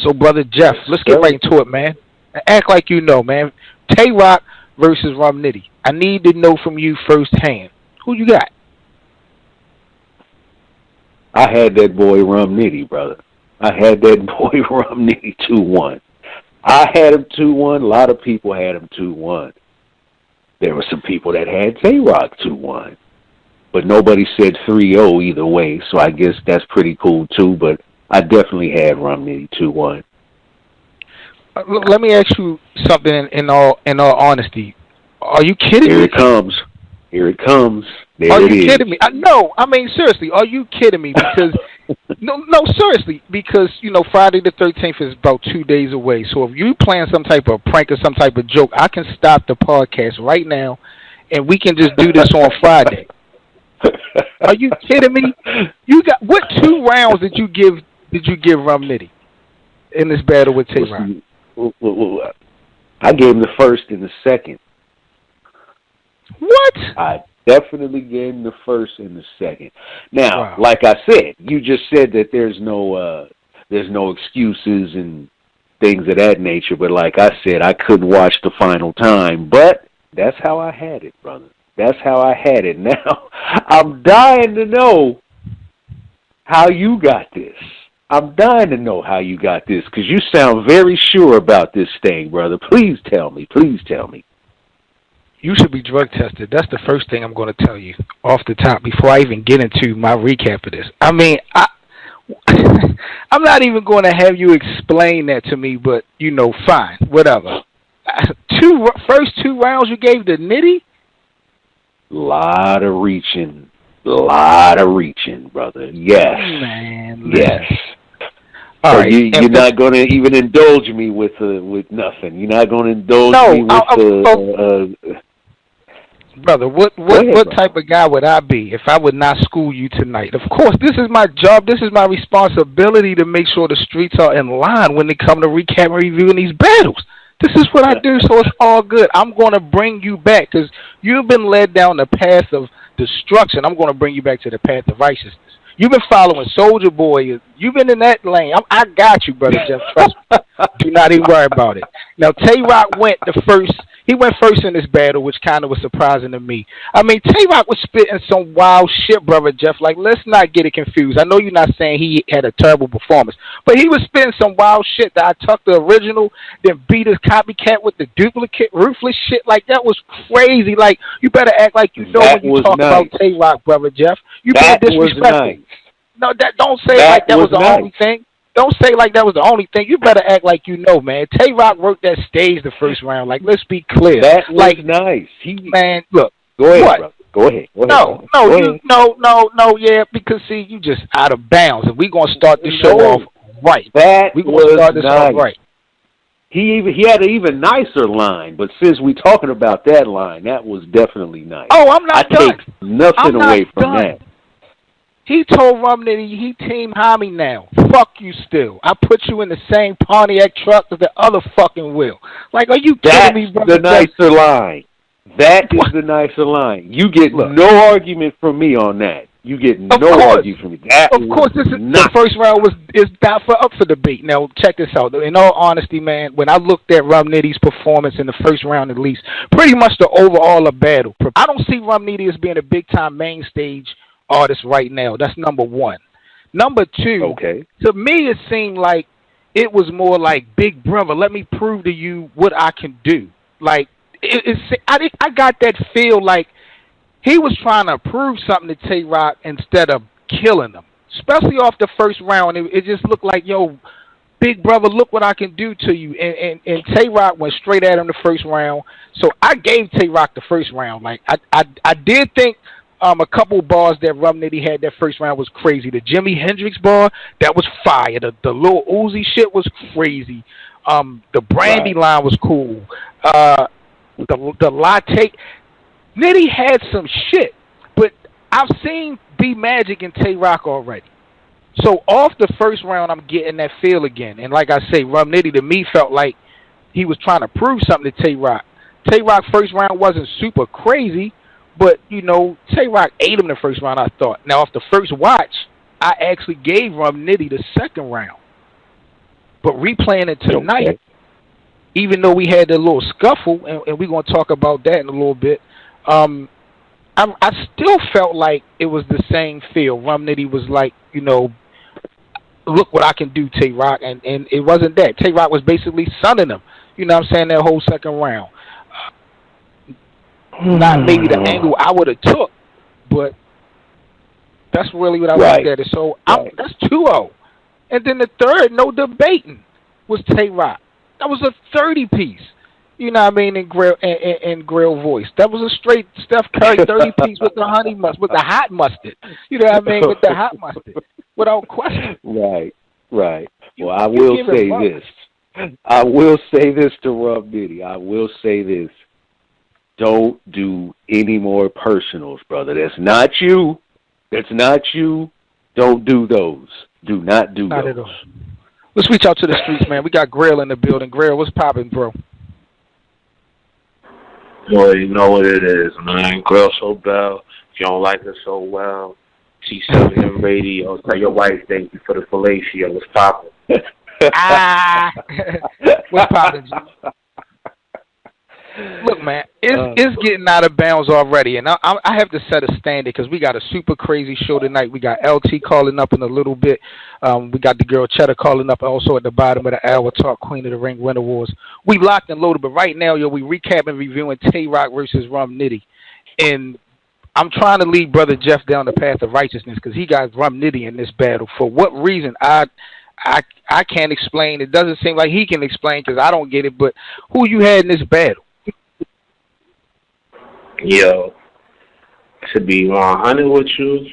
So, brother Jeff, Yes, let's get sir. right into it, man. Act like you know, man. Tay Rock versus Rum Nitty. I need to know from you firsthand. Who you got? I had that boy Rum Nitty, brother. I had that boy Rum Nitty 2-1. I had him 2-1. A lot of people had him 2-1. There were some people that had Tay-Rock 2-1. But nobody said 3-0 either way, so I guess that's pretty cool too. But I definitely had Rum Nitty 2-1. Let me ask you something in all honesty. Are you kidding Here me? it comes. Here it comes. Are There it you is. kidding me? No, I mean seriously. Are you kidding me? Because no, seriously. Because Friday the 13th is about 2 days away. So if you plan some type of prank or some type of joke, I can stop the podcast right now, and we can just do this on Friday. Are you kidding me? You got what 2 rounds did you give? Did you give Rum Nitty in this battle with Tay Rock? I gave him the first and the second. What? I definitely gave him the first and the second. Now, Wow. like I said, you just said that there's no excuses and things of that nature. But like I said, I couldn't watch the final time. But that's how I had it, brother. That's how I had it. Now, I'm dying to know how you got this. I'm dying to know how you got this because you sound very sure about this thing, brother. Please tell me. Please tell me. You should be drug tested. That's the first thing I'm going to tell you off the top before I even get into my recap of this. I mean, I'm not even going to have you explain that to me, but, fine, whatever. First 2 rounds you gave to Nitty? Lot of reaching, brother. Yes. Man, yes. All so right. You're not going to even indulge me with nothing. You're not going to indulge me with brother, what type of guy would I be if I would not school you tonight? Of course, this is my job. This is my responsibility to make sure the streets are in line when they come to recap and reviewing these battles. This is what I do, so it's all good. I'm going to bring you back because you've been led down the path of destruction. I'm going to bring you back to the path of righteousness. You've been following Soldier Boy. You've been in that lane. I got you, brother Jeff. Trust me. Do not even worry about it. Now, Tay Rock went first. He went first in this battle, which kind of was surprising to me. I mean, Tay Rock was spitting some wild shit, brother Jeff. Like, let's not get it confused. I know you're not saying he had a terrible performance, but he was spitting some wild shit that I took the original, then beat his copycat with the duplicate, ruthless shit. Like, that was crazy. Like, you better act like you know when you talk about Tay Rock, brother Jeff. You better disrespect him. No, don't say like that was the only thing. Don't say like that was the only thing. You better act like you know, man. Tay Rock worked that stage the first round. Like, let's be clear. That was nice. Man, look. Go ahead, what? Brother. Go ahead. Yeah, because see, you just out of bounds, and we gonna start this show off right. We gonna start this off right. He had an even nicer line, but since we talking about that line, that was definitely nice. Oh, I'm not done. I take nothing away from that. He told Rum Nitty he team Hami now. Fuck you still. I put you in the same Pontiac truck as the other fucking will. Like, are you kidding me, brother? That's the nicer line. That is the nicer line. You get no argument from me on that. You get no argument from me. Of course, the first round is not up for debate. Now, check this out. In all honesty, man, when I looked at Rum Nitty's performance in the first round at least, pretty much the overall of battle, I don't see Rum Nitty as being a big-time main stage artist right now. That's number one. Number two, to me it seemed like it was more like Big Brother, let me prove to you what I can do. Like, I got that feel like he was trying to prove something to Tay Rock instead of killing him. Especially off the first round, it just looked like, yo, Big Brother, look what I can do to you. And Tay Rock went straight at him the first round. So I gave Tay Rock the first round. Like, I did think a couple bars that Rum Nitty had that first round was crazy. The Jimi Hendrix bar, that was fire. The Lil Uzi shit was crazy. The Brandy line was cool. The latte. Nitty had some shit, but I've seen B Magic and Tay Rock already. So off the first round, I'm getting that feel again. And like I say, Rum Nitty to me felt like he was trying to prove something to Tay Rock. Tay Rock first round wasn't super crazy, but, Tay Rock ate him the first round, I thought. Now, off the first watch, I actually gave Rum Nitty the second round. But replaying it tonight, even though we had a little scuffle, and we're going to talk about that in a little bit, I still felt like it was the same feel. Rum Nitty was like, look what I can do, Tay-Rock, and it wasn't that. Tay-Rock was basically sunning him, you know what I'm saying, that whole second round. Not maybe the angle I would have took, but that's really what I looked at it. So that's 2-0. And then the third, no debating, was Tay-Rock. That was a 30-piece. You know what I mean, in grill voice. That was a straight Steph Curry 30-piece with the honey mustard, with the hot mustard. You know what I mean, with the hot mustard, without question. Right. Well, I will say this. I will say this to Rum Nitty. I will say this. Don't do any more personals, brother. That's not you. Don't do those. Do not do not those. At all. Let's reach out to the streets, man. We got Grail in the building. Grail, what's popping, bro? Boy, you know what it is, man. Girl so bell. If you don't like her so well, T7M radio. Tell your wife thank you for the fellatio. What's poppin'? What's poppin', G? Look, man, it's getting out of bounds already, and I have to set a standard because we got a super crazy show tonight. We got LT calling up in a little bit. We got the girl Cheddar calling up also at the bottom of the hour. Talk Queen of the Ring Winter Wars. We locked and loaded, but right now, we recapping, reviewing Tay-Rock versus Rum Nitty, and I'm trying to lead Brother Jeff down the path of righteousness because he got Rum Nitty in this battle. For what reason, I can't explain. It doesn't seem like he can explain because I don't get it. But who you had in this battle? Yo, to be 100 with you,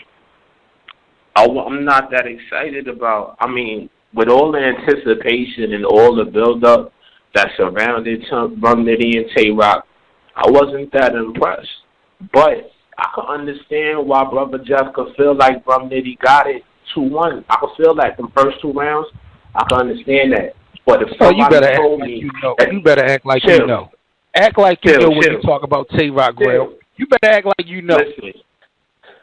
I'm not that excited about. I mean, with all the anticipation and all the build-up that surrounded Rum Nitty and Tay-Rock, I wasn't that impressed. But I can understand why Brother Jeff could feel like Rum Nitty got it 2-1. I could feel that the first 2 rounds. I can understand that. But if somebody told me, you better act like you know. Act like you know when you talk about Tay-Rock, Grail. You better act like you know. Listen,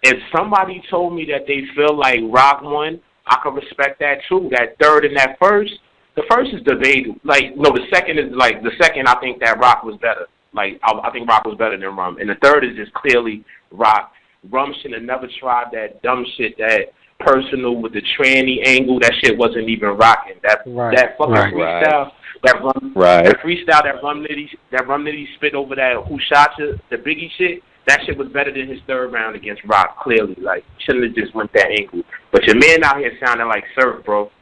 if somebody told me that they feel like Rock won, I can respect that too. That third and that first, the first is debatable. The second is I think that Rock was better. I think Rock was better than Rum. And the third is just clearly Rock. Rum should have never tried that dumb shit, that personal with the tranny angle. That shit wasn't even rocking. That fucking freestyle. That freestyle that Rum Nitty spit over that Who Shot You, the Biggie shit, that shit was better than his third round against Rock, clearly. Shouldn't have just went that angle. But your man out here sounding like Surf, bro.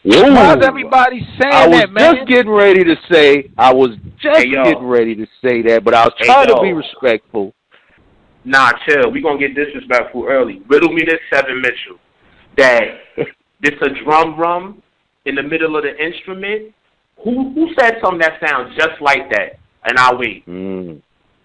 Whoa. Why's everybody saying that, man? I was just getting ready to say that, but I was trying to be respectful. Nah, chill. We gonna get disrespectful early. Riddle me this, Seven Mitchell. That this a drum in the middle of the instrument. Who said something that sounds just like that? And I'll wait.